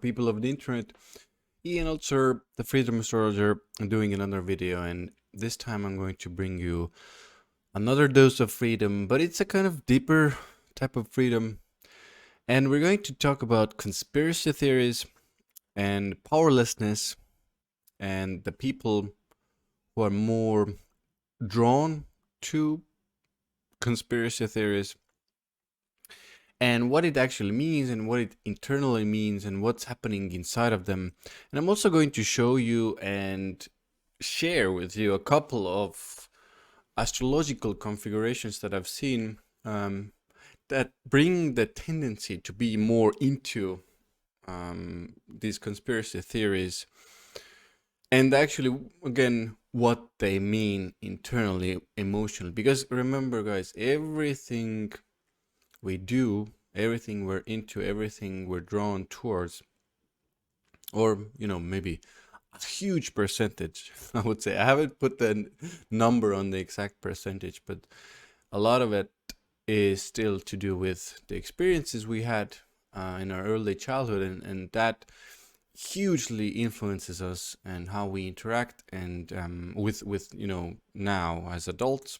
people of the internet. Ian Altosaar, the Freedom Astrologer, doing another video, and this time I'm going to bring you another dose of freedom, but it's a kind of deeper type of freedom. And we're going to talk about conspiracy theories and powerlessness and the people who are more drawn to conspiracy theories and what it actually means and what it internally means and what's happening inside of them. And I'm also going to show you and share with you a couple of astrological configurations that I've seen that bring the tendency to be more into these conspiracy theories and actually, again, what they mean internally, emotionally. Because remember, guys, everything we do, everything we're into, everything we're drawn towards, or, maybe a huge percentage, I would say. I haven't put the number on the exact percentage, but a lot of it is still to do with the experiences we had in our early childhood, and that hugely influences us and how we interact and with now as adults,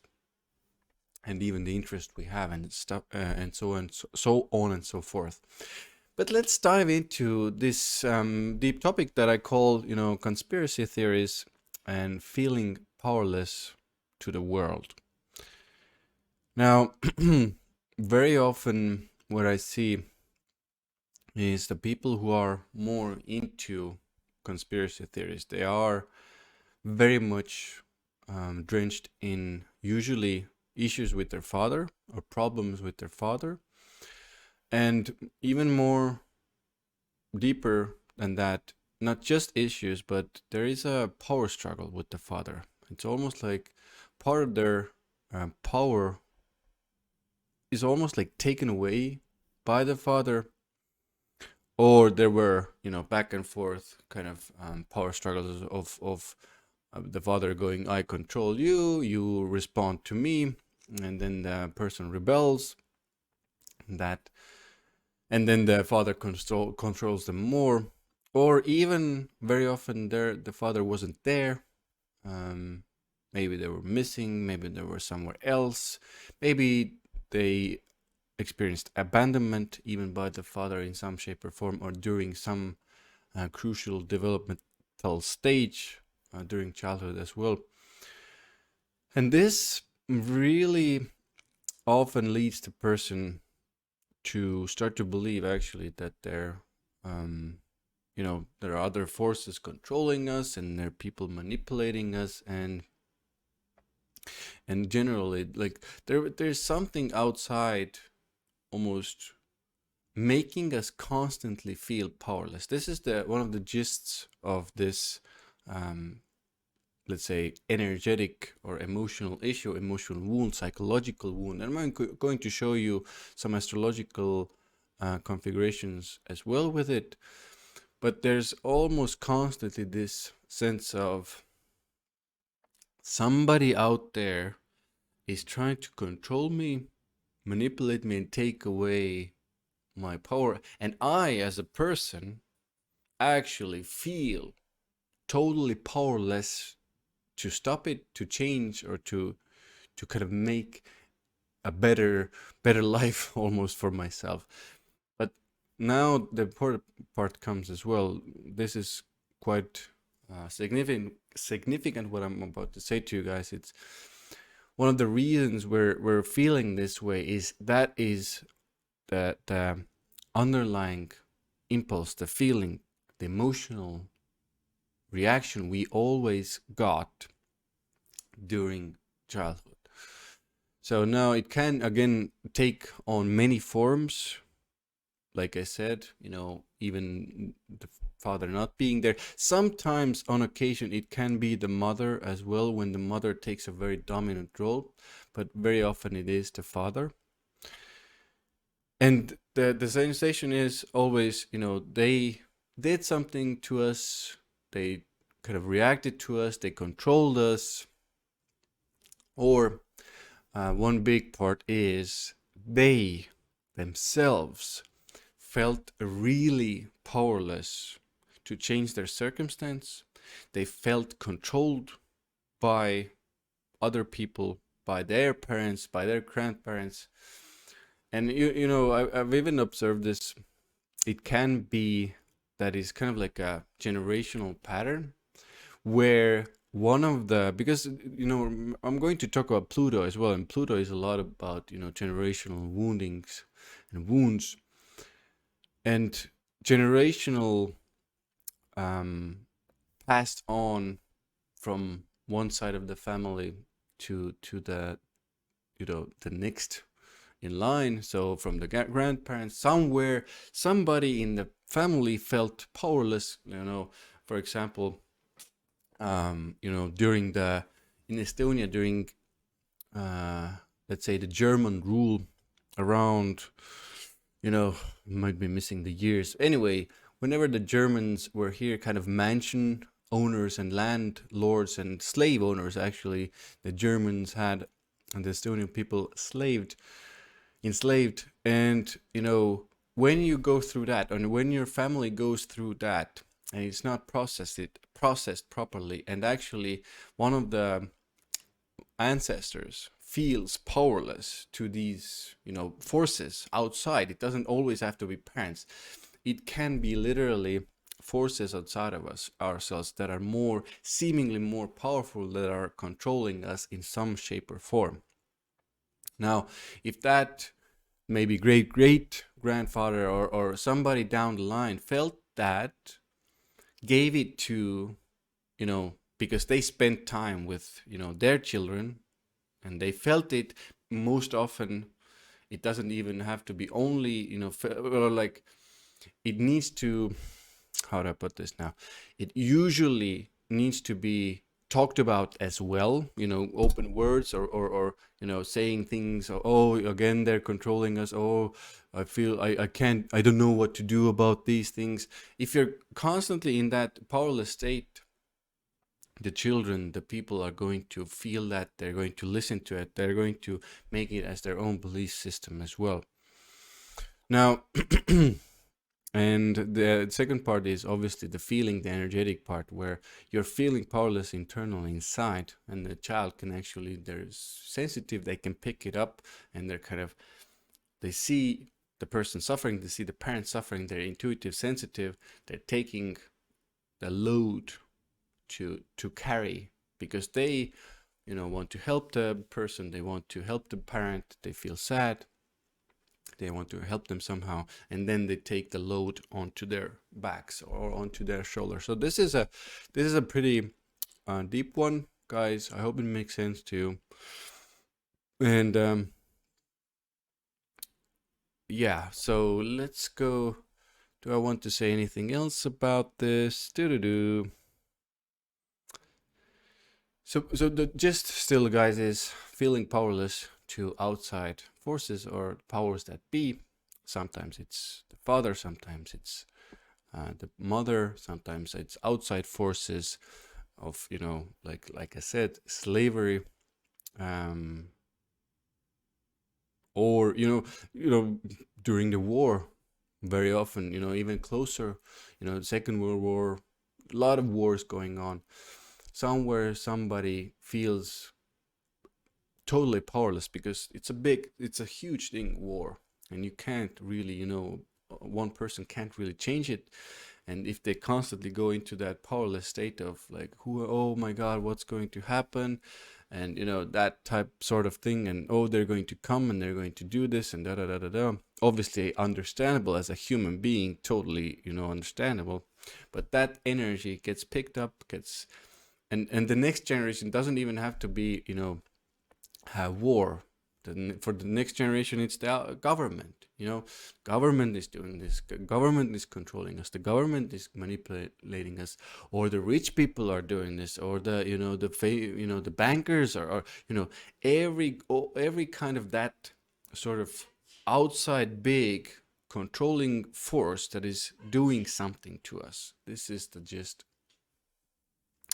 and even the interest we have and stuff and so on and so forth. But let's dive into this deep topic that I call conspiracy theories and feeling powerless to the world. Now, very often what I see is the people who are more into conspiracy theories, they are very much drenched in usually issues with their father or problems with their father, and even more deeper than that, not just issues, but there is a power struggle with the father. It's almost like part of their power is almost like taken away by the father, or there were back and forth kind of power struggles of the father going, I control you, you respond to me, and then the person rebels, that, and then the father controls them more. Or even very often the father wasn't there. Maybe they were missing, maybe they were somewhere else, maybe they experienced abandonment even by the father in some shape or form, or during some crucial developmental stage during childhood as well. And this really often leads the person to start to believe actually that there are other forces controlling us, and there are people manipulating us, and generally, like, there's something outside almost making us constantly feel powerless. This is one of the gists of this let's say energetic or emotional issue, emotional wound, psychological wound. And I'm going to show you some astrological configurations as well with it. But there's almost constantly this sense of somebody out there is trying to control me, manipulate me, and take away my power. And I, as a person, actually feel totally powerless to stop it, to change, or to kind of make a better life almost for myself. But now the important part comes as well. This is quite significant what I'm about to say to you guys. It's one of the reasons we're feeling this way is the underlying impulse, the feeling, the emotional reaction we always got during childhood. So now it can again take on many forms. Like I said, even the father not being there. Sometimes on occasion it can be the mother as well, when the mother takes a very dominant role, but very often it is the father. And the sensation is always, they did something to us, they kind of reacted to us, they controlled us. Or one big part is they themselves felt really powerless to change their circumstance. They felt controlled by other people, by their parents, by their grandparents. And I've even observed this. It can be that is kind of like a generational pattern where one of the, because I'm going to talk about Pluto as well, and Pluto is a lot about generational woundings and wounds, and generational passed on from one side of the family to the next in line. So from the grandparents, somewhere somebody in the family felt powerless. For example, during in Estonia, during let's say the German rule around, might be missing the years. Anyway, whenever the Germans were here, kind of mansion owners and landlords and slave owners, actually, the Germans had, and the Estonian people enslaved. And, when you go through that, and when your family goes through that, and it's not processed properly, and actually one of the ancestors feels powerless to these forces outside. It doesn't always have to be parents. It can be literally forces outside of ourselves that are seemingly more powerful, that are controlling us in some shape or form. Now, if that maybe great grandfather or somebody down the line felt that, gave it to because they spent time with their children, and they felt it most often. It doesn't even have to be only like, it needs to, how do I put this now, it usually needs to be talked about as well, open words, or saying things, oh, again they're controlling us, oh, I feel I can't, I don't know what to do about these things. If you're constantly in that powerless state, the children, the people are going to feel that, they're going to listen to it, they're going to make it as their own belief system as well. Now, and the second part is obviously the feeling, the energetic part, where you're feeling powerless internally inside, and the child can actually, they're sensitive, they can pick it up, and they see the person suffering, they see the parent suffering, they're intuitive, sensitive, they're taking the load to carry, because they want to help the person, they want to help the parent, they feel sad, they want to help them somehow, and then they take the load onto their backs or onto their shoulders. So this is a pretty deep one, guys. I hope it makes sense to you. And yeah, so let's go. Do I want to say anything else about this? So the gist still, guys, is feeling powerless to outside forces or powers that be. Sometimes it's the father, sometimes it's the mother, sometimes it's outside forces of, like I said, slavery, or during the war, very often, even closer, the Second World War, a lot of wars going on. Somewhere somebody feels totally powerless, because it's a huge thing, war, and you can't really, one person can't really change it. And if they constantly go into that powerless state of like, oh my God, what's going to happen, and that type sort of thing, and oh, they're going to come and they're going to do this and da da da da da. Obviously understandable as a human being, totally understandable, but that energy gets picked up, and the next generation doesn't even have to be have war. For the next generation, it's the government. Government is doing this. Government is controlling us. The government is manipulating us, or the rich people are doing this, or the bankers or every kind of that sort of outside big controlling force that is doing something to us. This is the gist.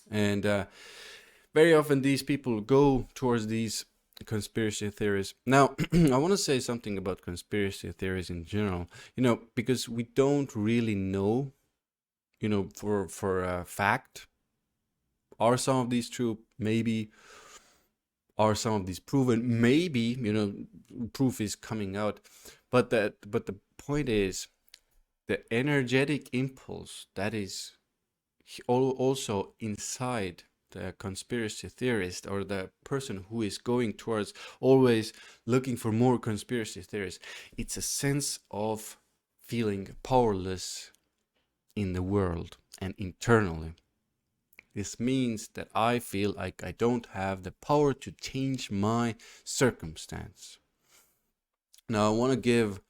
And very often these people go towards these conspiracy theories. Now, I want to say something about conspiracy theories in general. Because we don't really know, for a fact, are some of these true? Maybe. Are some of these proven? Maybe, proof is coming out. But the point is, the energetic impulse that is also inside the conspiracy theorist, or the person who is going towards always looking for more conspiracy theories, it's a sense of feeling powerless in the world and internally. This means that I feel like I don't have the power to change my circumstance. Now, I want to give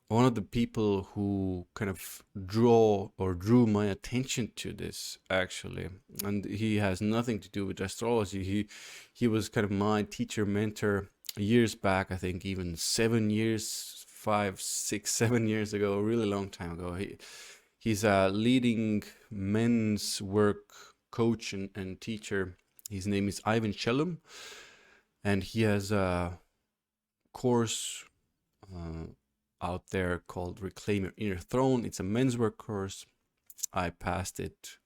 one of the people who kind of drew my attention to this, actually, and he has nothing to do with astrology. He was kind of my teacher mentor years back. I think even 7 years, 5, 6, 7 years ago, a really long time ago. He's a leading men's work coach and teacher. His name is Eivind Skjellum, and he has a course out there called Reclaim Your Inner Throne. It's a men's work course. I passed it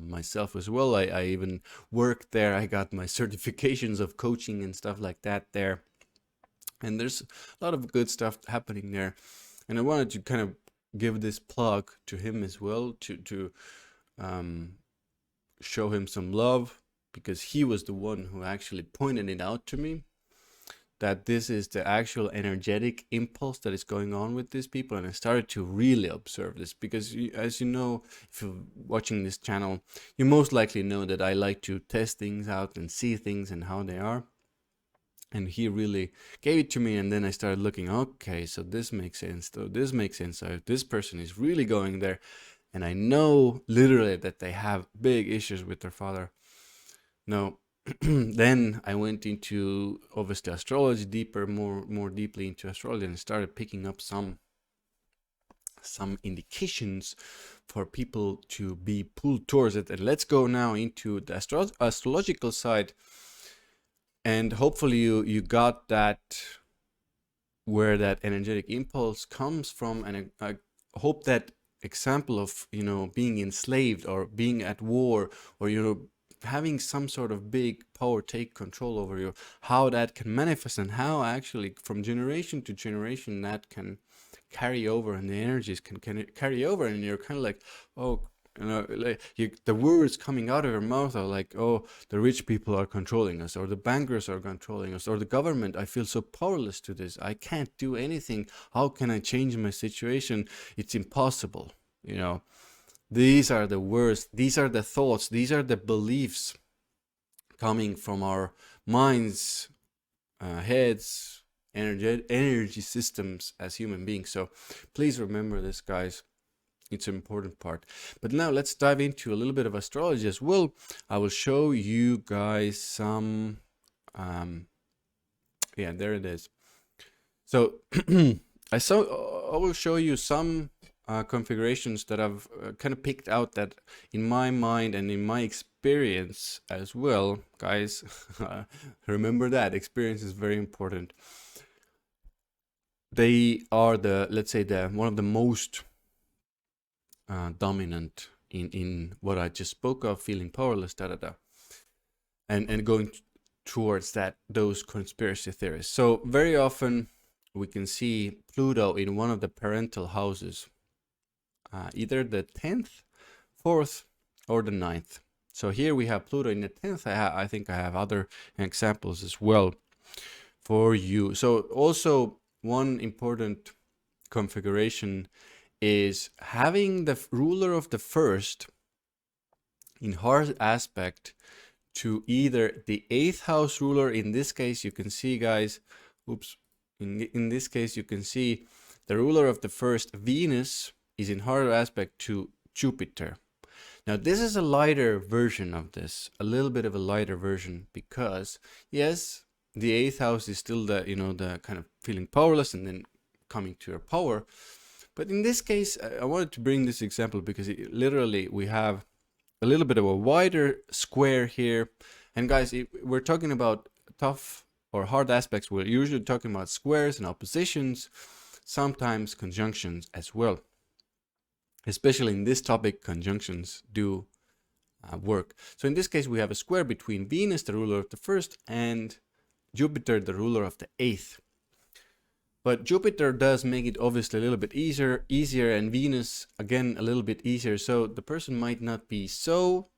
myself as well. I even worked there. I got my certifications of coaching and stuff like that there. And there's a lot of good stuff happening there. And I wanted to kind of give this plug to him as well, to show him some love, because he was the one who actually pointed it out to me, that this is the actual energetic impulse that is going on with these people. And I started to really observe this, because as you know, if you're watching this channel, you most likely know that I like to test things out and see things and how they are. And he really gave it to me, and then I started looking, okay, so this makes sense, so this makes sense, so if this person is really going there, and I know literally that they have big issues with their father. No. Then I went into, obviously, astrology deeper, more deeply into astrology, and started picking up some indications for people to be pulled towards it. And let's go now into the astrological side. And hopefully you got that, where that energetic impulse comes from. And I hope that example of, being enslaved or being at war, or, having some sort of big power take control over you, how that can manifest, and how actually from generation to generation that can carry over, and the energies can carry over, and you're kind of like, oh, like the words coming out of your mouth are like, oh, the rich people are controlling us, or the bankers are controlling us, or the government. I feel so powerless to this. I can't do anything. How can I change my situation? It's impossible. These are the words, these are the thoughts, these are the beliefs coming from our minds, heads, energy systems as human beings. So please remember this, guys. It's an important part. But now let's dive into a little bit of astrology as well. I will show you guys some, yeah, there it is. So I will show you some configurations that I've kind of picked out, that in my mind and in my experience as well, guys. Remember that experience is very important. They are let's say one of the most dominant in what I just spoke of, feeling powerless, and going towards those conspiracy theories. So very often we can see Pluto in one of the parental houses, either the 10th, 4th, or the 9th. So here we have Pluto in the 10th. I think I have other examples as well for you. So also one important configuration is having the ruler of the first in hard aspect to either the 8th house ruler. In this case, you can see, guys, in this case, you can see the ruler of the first, Venus, is in hard aspect to Jupiter. Now, this is a lighter version of this, a little bit of a lighter version, because yes, the 8th house is still the, the kind of feeling powerless and then coming to your power. But in this case, I wanted to bring this example because literally we have a little bit of a wider square here. And guys, we're talking about tough or hard aspects, we're usually talking about squares and oppositions, sometimes conjunctions as well. Especially in this topic, conjunctions do work. So in this case, we have a square between Venus, the ruler of the first, and Jupiter, the ruler of the eighth. But Jupiter does make it obviously a little bit easier, and Venus again a little bit easier. So the person might not be so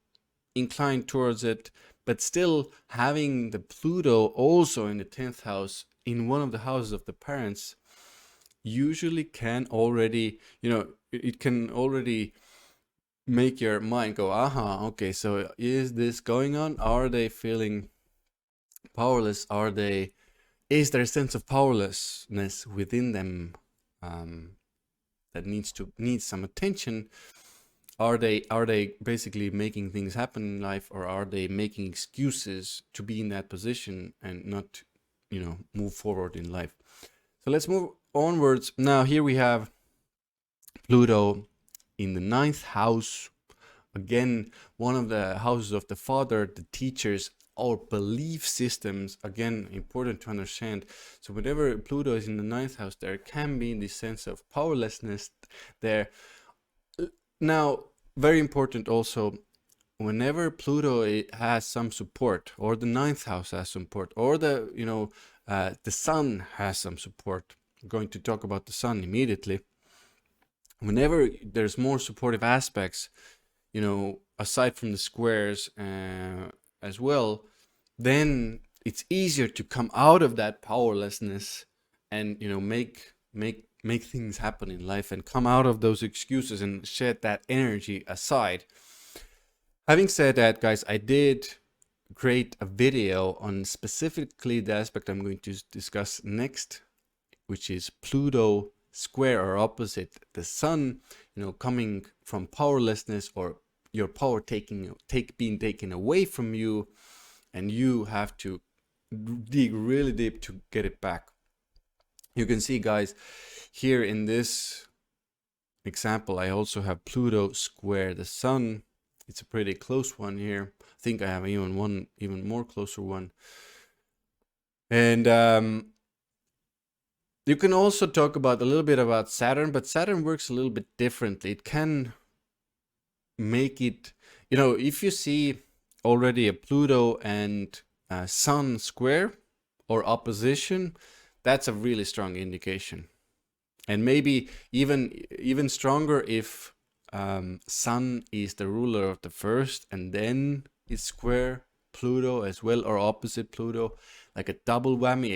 inclined towards it, but still having the Pluto also in the 10th house, in one of the houses of the parents, usually can already, it can already make your mind go, aha, okay, so is this going on? Are they feeling powerless? Is there a sense of powerlessness within them that needs some attention? Are they basically making things happen in life, or are they making excuses to be in that position and not, move forward in life? So let's move onwards. Now here we have Pluto in the 9th house. Again, one of the houses of the father, the teachers, our belief systems. Again, important to understand. So whenever Pluto is in the 9th house, there can be this sense of powerlessness there. Now, very important also, whenever Pluto has some support, or the 9th house has support, or the sun has some support. I'm going to talk about the sun immediately. Whenever there's more supportive aspects, aside from the squares as well, then it's easier to come out of that powerlessness and make things happen in life, and come out of those excuses and shed that energy aside. Having said that, guys, I did create a video on specifically the aspect I'm going to discuss next, which is Pluto square or opposite the sun, coming from powerlessness, or your power being taken away from you, and you have to dig really deep to get it back. You can see, guys, here in this example, I also have Pluto square the sun. It's a pretty close one here. I think I have even more closer one. And you can also talk about a little bit about Saturn, but Saturn works a little bit differently. It can make it, if you see already a Pluto and Sun square or opposition, that's a really strong indication. And maybe even stronger if Sun is the ruler of the first, and then it's square Pluto as well, or opposite Pluto, like a double whammy,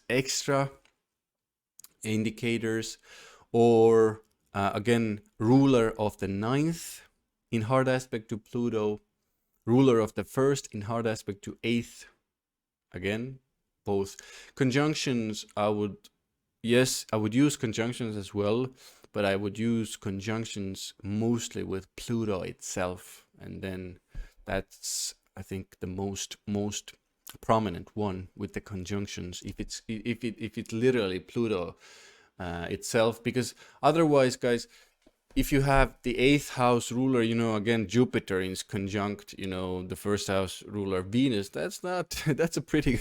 extra indicators. Or again, ruler of the 9th in hard aspect to Pluto, ruler of the first in hard aspect to 8th. Again, both conjunctions. I would use conjunctions as well, but I would use conjunctions mostly with Pluto itself, and then that's, I think, the most prominent one with the conjunctions, if it's literally Pluto itself. Because otherwise, guys, if you have the 8th house ruler, again, Jupiter is conjunct, the first house ruler Venus, that's a pretty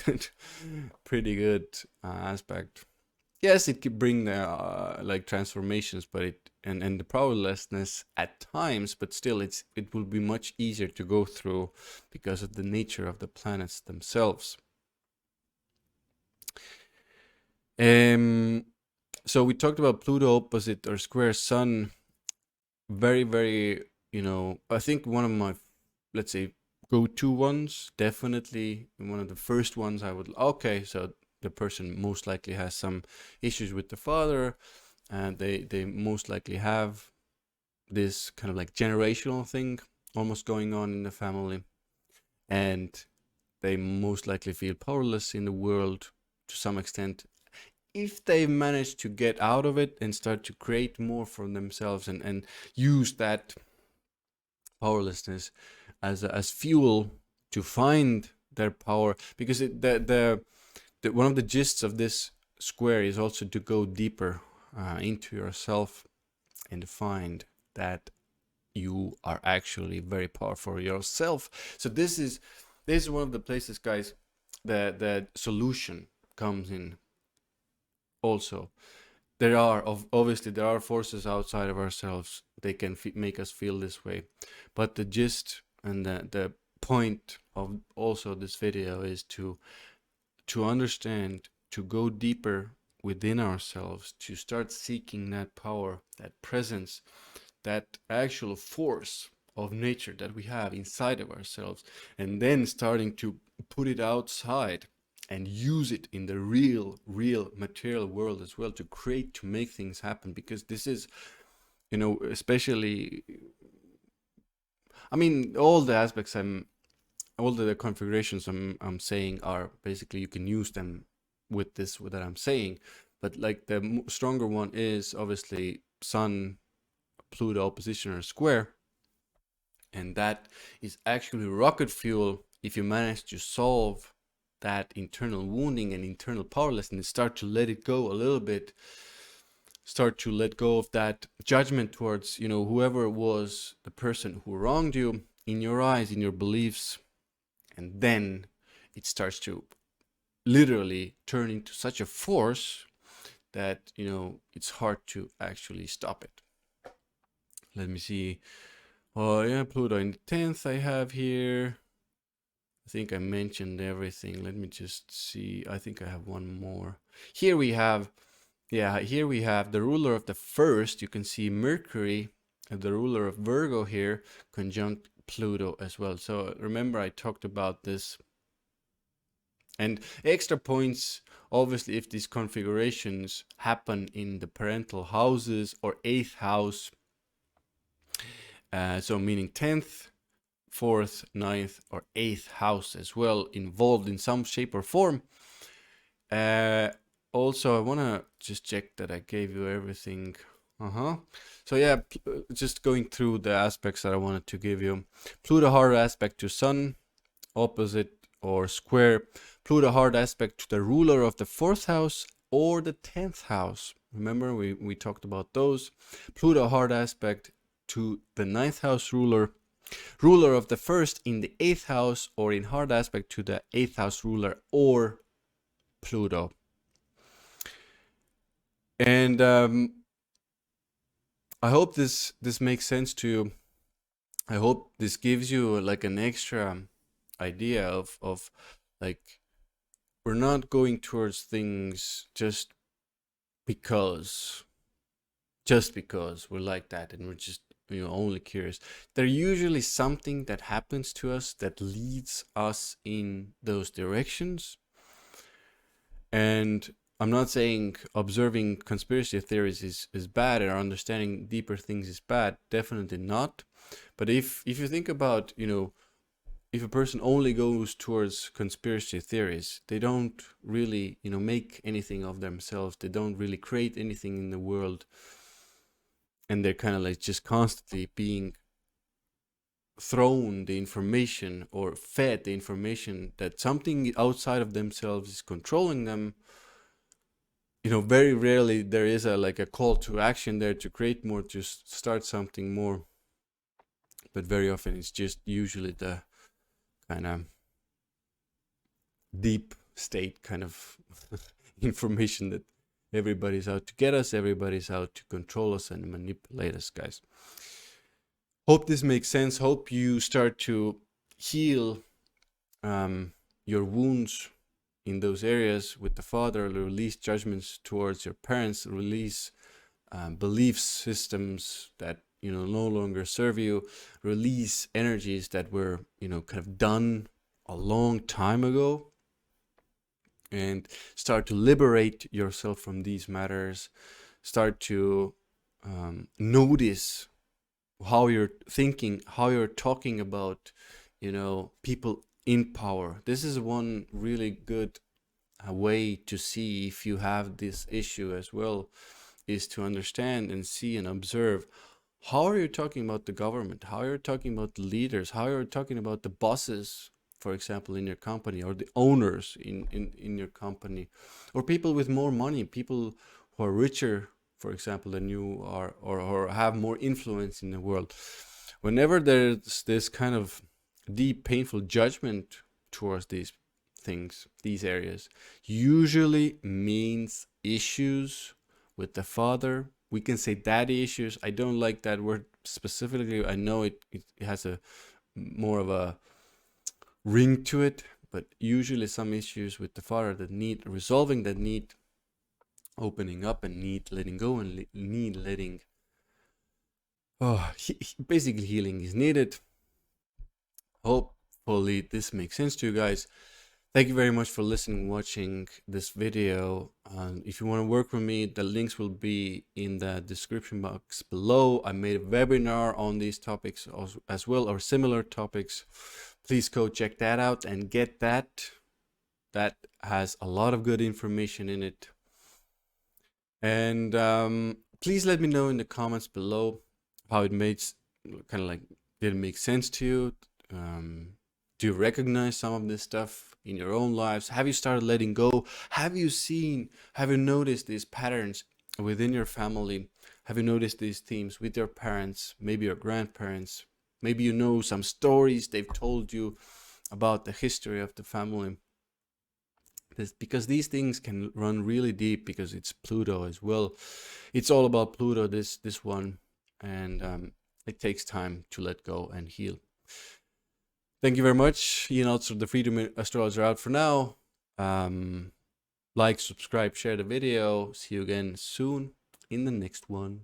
good aspect. Yes, it could bring like transformations, but and the powerlessness at times, but still it will be much easier to go through because of the nature of the planets themselves. So we talked about Pluto opposite or square Sun. Very, very, I think one of my, let's say, go-to ones, definitely one of the first ones I would, okay, so the person most likely has some issues with the father, and they most likely have this kind of like generational thing almost going on in the family, and they most likely feel powerless in the world to some extent. If they manage to get out of it and start to create more for themselves, and use that powerlessness as fuel to find their power, because one of the gists of this square is also to go deeper into yourself and find that you are actually very powerful yourself. So this is one of the places, guys, the solution comes in also. Obviously there are forces outside of ourselves. They can make us feel this way, but the gist and the point of also this video is to understand, to go deeper within ourselves, to start seeking that power, that presence, that actual force of nature that we have inside of ourselves, and then starting to put it outside and use it in the real material world as well, to create, to make things happen. Because this is, especially, I mean, all the aspects all the configurations I'm saying are basically, you can use them with this, with that I'm saying, but like the stronger one is obviously Sun, Pluto opposition or square, and that is actually rocket fuel if you manage to solve that internal wounding and internal powerlessness, start to let it go a little bit, start to let go of that judgment towards, whoever was the person who wronged you in your eyes, in your beliefs, and then it starts to literally turn into such a force that, it's hard to actually stop it. Let me see. Oh yeah, Pluto in the 10th I have here. I think I mentioned everything. Let me just see. I think I have one more. Here we have the ruler of the first. You can see Mercury, the ruler of Virgo here, conjunct Pluto as well. So remember I talked about this. And extra points, obviously, if these configurations happen in the parental houses or 8th house, so meaning 10th, 4th, 9th, or 8th house as well, involved in some shape or form. Also, I want to just check that I gave you everything. So yeah, just going through the aspects that I wanted to give you. Pluto hard aspect to Sun, opposite or square. Pluto hard aspect to the ruler of the 4th house or the 10th house. Remember, we talked about those. Pluto hard aspect to the 9th house ruler. Ruler of the 1st in the 8th house, or in hard aspect to the 8th house ruler or Pluto. And I hope this makes sense to you. I hope this gives you like an extra idea of like, we're not going towards things just because we're like that and we're just only curious. There's usually something that happens to us that leads us in those directions. And I'm not saying observing conspiracy theories is bad, or understanding deeper things is bad. Definitely not. But if you think about, if a person only goes towards conspiracy theories, they don't really, make anything of themselves. They don't really create anything in the world. And they're kind of like just constantly being thrown the information or fed the information that something outside of themselves is controlling them. Very rarely there is a call to action there to create more, to start something more. But very often it's just usually the kind of deep state kind of information that everybody's out to get us, everybody's out to control us and manipulate us, guys. Hope this makes sense. Hope you start to heal your wounds in those areas with the Father, release judgments towards your parents, release belief systems that no longer serve you, release energies that were kind of done a long time ago, and start to liberate yourself from these matters. Start to notice how you're thinking, how you're talking about people in power. This is one really good way to see if you have this issue as well, is to understand and see and observe, how are you talking about the government, how are you talking about the leaders, how are you talking about the bosses, for example, in your company, or the owners in your company, or people with more money, people who are richer, for example, than you are, or have more influence in the world. Whenever there's this kind of deep, painful judgment towards these things, these areas, usually means issues with the father. We can say daddy issues. I don't like that word specifically. I know it has a more of a ring to it, but usually some issues with the father that need resolving, that need opening up, and need letting go, and need letting basically healing is needed. Hopefully this makes sense to you guys. Thank you very much for listening, watching this video. If you want to work with me, the links will be in the description box below. I made a webinar on these topics as well, or similar topics. Please go check that out and get that. That has a lot of good information in it. And please let me know in the comments below how it makes, kind of like, did it make sense to you? Do you recognize some of this stuff in your own lives? Have you started letting go? Have you noticed these patterns within your family? Have you noticed these themes with your parents, maybe your grandparents? Maybe you know some stories they've told you about the history of the family. Because these things can run really deep, because it's Pluto as well. It's all about Pluto, this one, and it takes time to let go and heal. Thank you very much. Also, the Freedom Astrologer out for now. Like, subscribe, share the video. See you again soon in the next one.